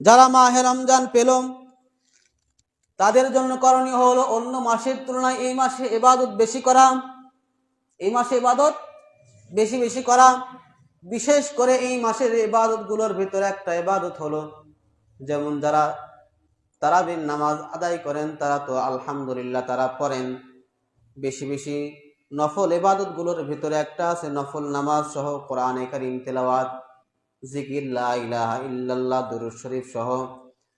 যারা মাহে রমজান পেল তাদের জন্য করণীয় হলো অন্য মাসের তুলনায় এই মাসে ইবাদত বেশি করা, এই মাসে ইবাদত বেশি বেশি করা। বিশেষ করে এই মাসের ইবাদতগুলোর ভিতরে একটা ইবাদত হলো, যেমন যারা তারাবির নামাজ আদায় করেন তারা তো আলহামদুলিল্লাহ তারা পড়েন। বেশি বেশি নফল ইবাদতগুলোর ভিতরে একটা আছে নফল নামাজ সহ কোরআনে কারীম তেলাওয়াত, জিকির, লা ইলাহা ইল্লাল্লাহ, দুরূদ শরীফ সহ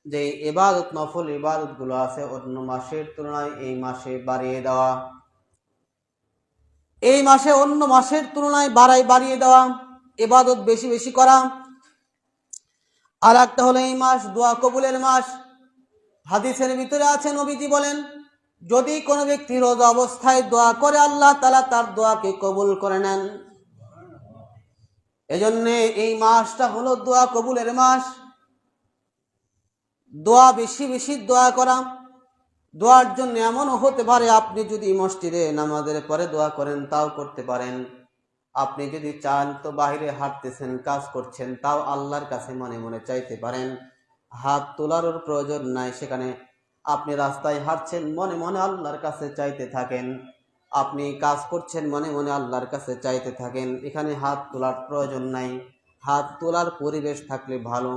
যে ইবাদত, নফল ইবাদতগুলো আছে অন্য মাসের তুলনায় এই মাসে বাড়িয়ে দেওয়া, এই মাসে অন্য মাসের তুলনায় বাড়িয়ে দেওয়া, ইবাদত বেশি বেশি করা। আর একটা হলো এই মাস দোয়া কবুলের মাস। হাদিসের ভিতরে আছে, নবীজি বলেন, যদি কোনো ব্যক্তি রোজা অবস্থায় দোয়া করে আল্লাহ তাআলা তার দোয়াকে কবুল করে নেন। এজন্য এই মাসটা হলো দোয়া কবুলের মাস। দোয়া বেশি বেশি দোয়া করা। দোয়ার জন্য এমনও হতে পারে আপনি যদি মসজিদে নামাজের পরে দোয়া করেন তাও করতে পারেন। আপনি যদি চান তো বাইরে হাঁটতেছেন, কাজ করছেন, তাও আল্লাহর কাছে মনে মনে চাইতে পারেন। হাত তোলার প্রয়োজন নাই, সেখানে আপনি রাস্তায় হাঁটছেন মনে মনে আল্লাহর কাছে চাইতে থাকেন। আপনি কাজ করছেন মনে মনে আল্লাহর কাছে চাইতে থাকেন। এখানে হাত তোলার প্রয়োজন নাই। হাত তোলার পরিবেশ থাকলে ভালো,